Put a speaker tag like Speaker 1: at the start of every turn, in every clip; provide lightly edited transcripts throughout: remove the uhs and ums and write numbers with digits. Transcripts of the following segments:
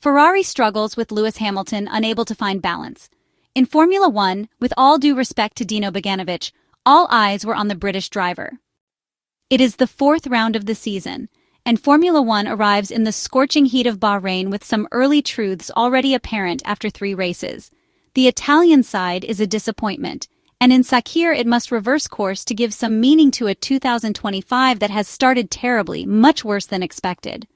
Speaker 1: Ferrari struggles with Lewis Hamilton unable to find balance. In Formula One, with all due respect to Dino Beganovic, all eyes were on the British driver. It is the fourth round of the season, and Formula One arrives in the scorching heat of Bahrain with some early truths already apparent after 3 races. The Italian side is a disappointment, and in Sakhir it must reverse course to give some meaning to a 2025 that has started terribly, much worse than expected.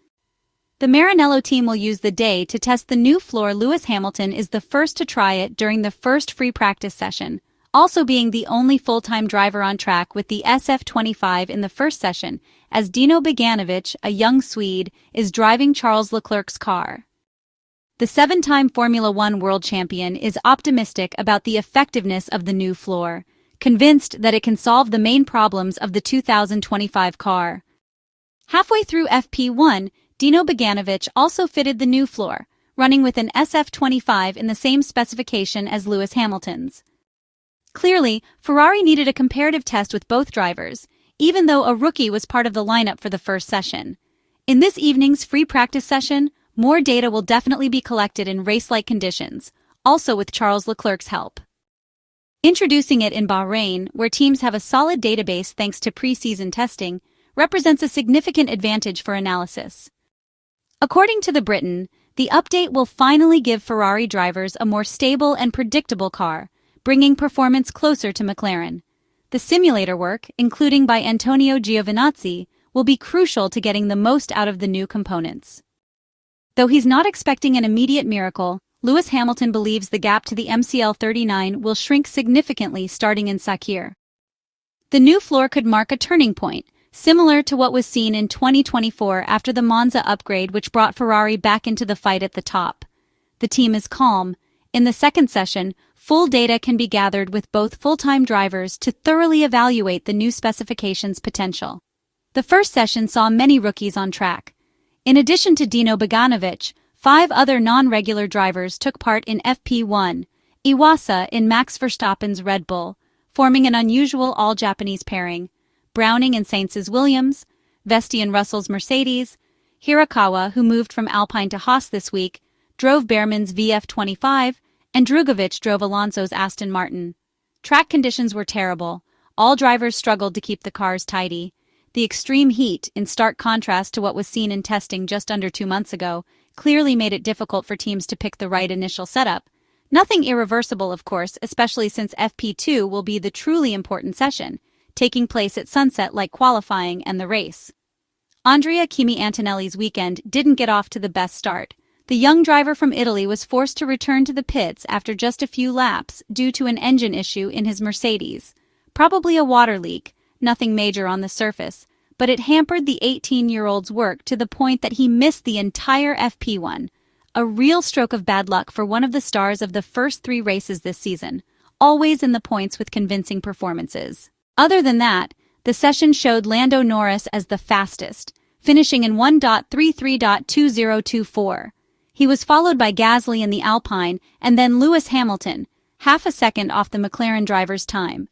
Speaker 1: The Maranello team will use the day to test the new floor. Lewis Hamilton is the first to try it during the first free practice session, also being the only full-time driver on track with the SF25 in the first session, as Dino Beganovic, a young Swede, is driving Charles Leclerc's car. The 7-time Formula One world champion is optimistic about the effectiveness of the new floor, convinced that it can solve the main problems of the 2025 car. Halfway through FP1, Dino Beganovic also fitted the new floor, running with an SF25 in the same specification as Lewis Hamilton's. Clearly, Ferrari needed a comparative test with both drivers, even though a rookie was part of the lineup for the first session. In this evening's free practice session, more data will definitely be collected in race-like conditions, also with Charles Leclerc's help. Introducing it in Bahrain, where teams have a solid database thanks to pre-season testing, represents a significant advantage for analysis. According to the Briton, the update will finally give Ferrari drivers a more stable and predictable car, bringing performance closer to McLaren. The simulator work, including by Antonio Giovinazzi, will be crucial to getting the most out of the new components. Though he's not expecting an immediate miracle, Lewis Hamilton believes the gap to the MCL39 will shrink significantly starting in Sakhir. The new floor could mark a turning point, similar to what was seen in 2024 after the Monza upgrade, which brought Ferrari back into the fight at the top. The team is calm. In the second session, full data can be gathered with both full-time drivers to thoroughly evaluate the new specification's potential. The first session saw many rookies on track. In addition to Dino Beganovic, 5 other non-regular drivers took part in FP1, Iwasa in Max Verstappen's Red Bull, forming an unusual all-Japanese pairing, Browning and Sainz's Williams, Vesti and Russell's Mercedes, Hirakawa, who moved from Alpine to Haas this week, drove Behrman's VF25, and Drugovich drove Alonso's Aston Martin. Track conditions were terrible. All drivers struggled to keep the cars tidy. The extreme heat, in stark contrast to what was seen in testing just under 2 months ago, clearly made it difficult for teams to pick the right initial setup. Nothing irreversible, of course, especially since FP2 will be the truly important session, taking place at sunset like qualifying and the race. Andrea Kimi Antonelli's weekend didn't get off to the best start. The young driver from Italy was forced to return to the pits after just a few laps due to an engine issue in his Mercedes. Probably a water leak, nothing major on the surface, but it hampered the 18-year-old's work to the point that he missed the entire FP1. A real stroke of bad luck for one of the stars of the first 3 races this season, always in the points with convincing performances. Other than that, the session showed Lando Norris as the fastest, finishing in 1.33.2024. He was followed by Gasly in the Alpine and then Lewis Hamilton, half a second off the McLaren driver's time.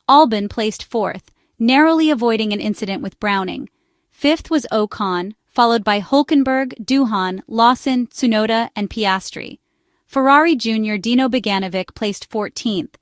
Speaker 1: Albon placed 4th, narrowly avoiding an incident with Browning. 5th was Ocon, followed by Hülkenberg, Doohan, Lawson, Tsunoda, and Piastri. Ferrari Jr. Dino Beganovic placed 14th,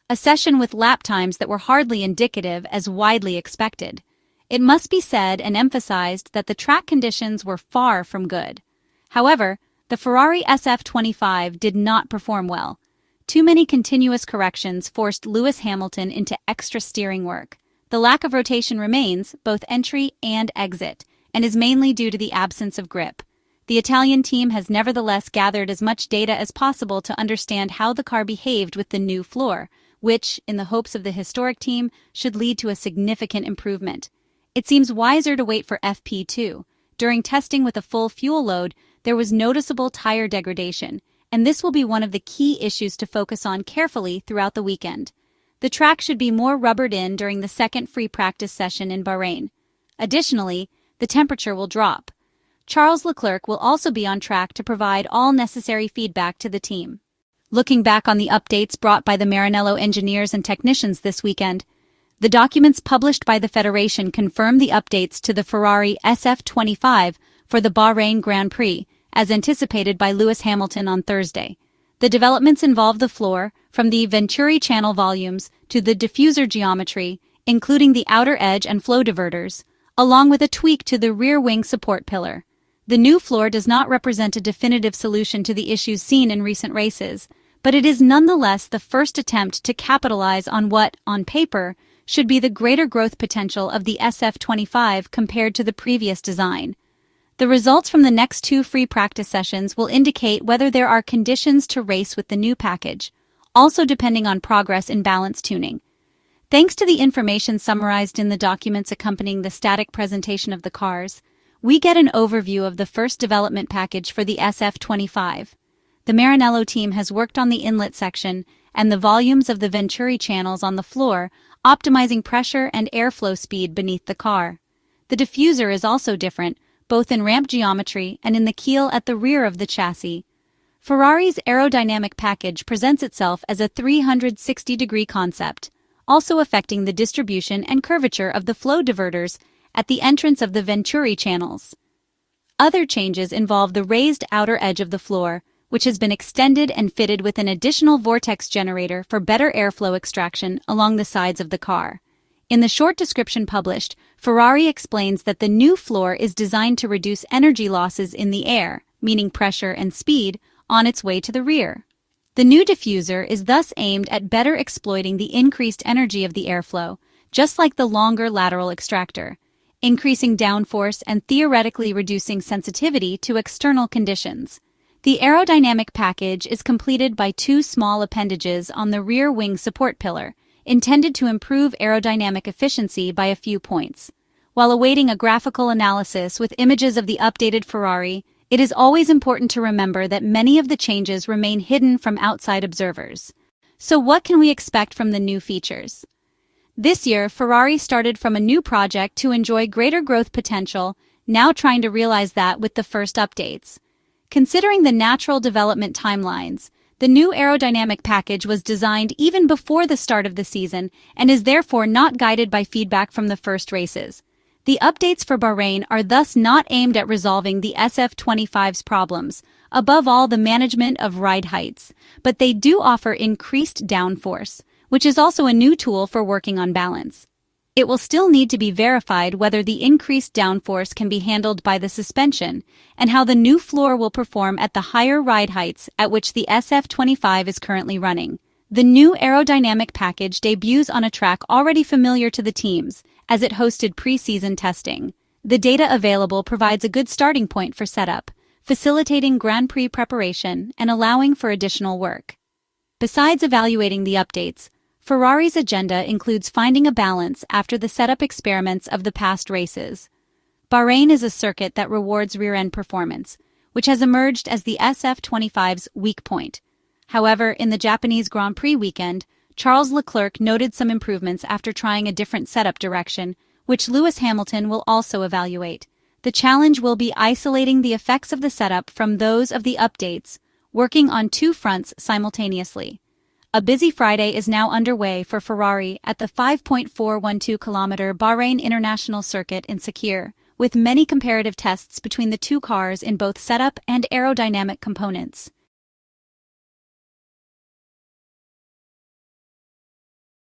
Speaker 1: a session with lap times that were hardly indicative as widely expected. It must be said and emphasized that the track conditions were far from good. However, the Ferrari SF25 did not perform well. Too many continuous corrections forced Lewis Hamilton into extra steering work. The lack of rotation remains, both entry and exit, and is mainly due to the absence of grip. The Italian team has nevertheless gathered as much data as possible to understand how the car behaved with the new floor, which, in the hopes of the historic team, should lead to a significant improvement. It seems wiser to wait for FP2. During testing with a full fuel load, there was noticeable tire degradation, and this will be one of the key issues to focus on carefully throughout the weekend. The track should be more rubbered in during the second free practice session in Bahrain. Additionally, the temperature will drop. Charles Leclerc will also be on track to provide all necessary feedback to the team. Looking back on the updates brought by the Maranello engineers and technicians this weekend, the documents published by the Federation confirm the updates to the Ferrari SF25 for the Bahrain Grand Prix, as anticipated by Lewis Hamilton on Thursday. The developments involve the floor, from the Venturi channel volumes to the diffuser geometry, including the outer edge and flow diverters, along with a tweak to the rear wing support pillar. The new floor does not represent a definitive solution to the issues seen in recent races, but it is nonetheless the first attempt to capitalize on what, on paper, should be the greater growth potential of the SF25 compared to the previous design. The results from the next 2 free practice sessions will indicate whether there are conditions to race with the new package, also depending on progress in balance tuning. Thanks to the information summarized in the documents accompanying the static presentation of the cars, we get an overview of the first development package for the SF25. The Maranello team has worked on the inlet section and the volumes of the Venturi channels on the floor, optimizing pressure and airflow speed beneath the car. The diffuser is also different, both in ramp geometry and in the keel at the rear of the chassis. Ferrari's aerodynamic package presents itself as a 360-degree concept, also affecting the distribution and curvature of the flow diverters at the entrance of the Venturi channels. Other changes involve the raised outer edge of the floor, which has been extended and fitted with an additional vortex generator for better airflow extraction along the sides of the car. In the short description published, Ferrari explains that the new floor is designed to reduce energy losses in the air, meaning pressure and speed, on its way to the rear. The new diffuser is thus aimed at better exploiting the increased energy of the airflow, just like the longer lateral extractor, increasing downforce and theoretically reducing sensitivity to external conditions. The aerodynamic package is completed by 2 small appendages on the rear wing support pillar, intended to improve aerodynamic efficiency by a few points. While awaiting a graphical analysis with images of the updated Ferrari, it is always important to remember that many of the changes remain hidden from outside observers. So what can we expect from the new features? This year, Ferrari started from a new project to enjoy greater growth potential, now trying to realize that with the first updates. Considering the natural development timelines, the new aerodynamic package was designed even before the start of the season and is therefore not guided by feedback from the first races. The updates for Bahrain are thus not aimed at resolving the SF25's problems, above all the management of ride heights, but they do offer increased downforce, which is also a new tool for working on balance. It will still need to be verified whether the increased downforce can be handled by the suspension and how the new floor will perform at the higher ride heights at which the SF25 is currently running. The new aerodynamic package debuts on a track already familiar to the teams, as it hosted pre-season testing. The data available provides a good starting point for setup, facilitating Grand Prix preparation and allowing for additional work. Besides evaluating the updates, Ferrari's agenda includes finding a balance after the setup experiments of the past races. Bahrain is a circuit that rewards rear-end performance, which has emerged as the SF25's weak point. However, in the Japanese Grand Prix weekend, Charles Leclerc noted some improvements after trying a different setup direction, which Lewis Hamilton will also evaluate. The challenge will be isolating the effects of the setup from those of the updates, working on 2 fronts simultaneously. A busy Friday is now underway for Ferrari at the 5.412-kilometer Bahrain International Circuit in Sakhir, with many comparative tests between the 2 cars in both setup and aerodynamic components.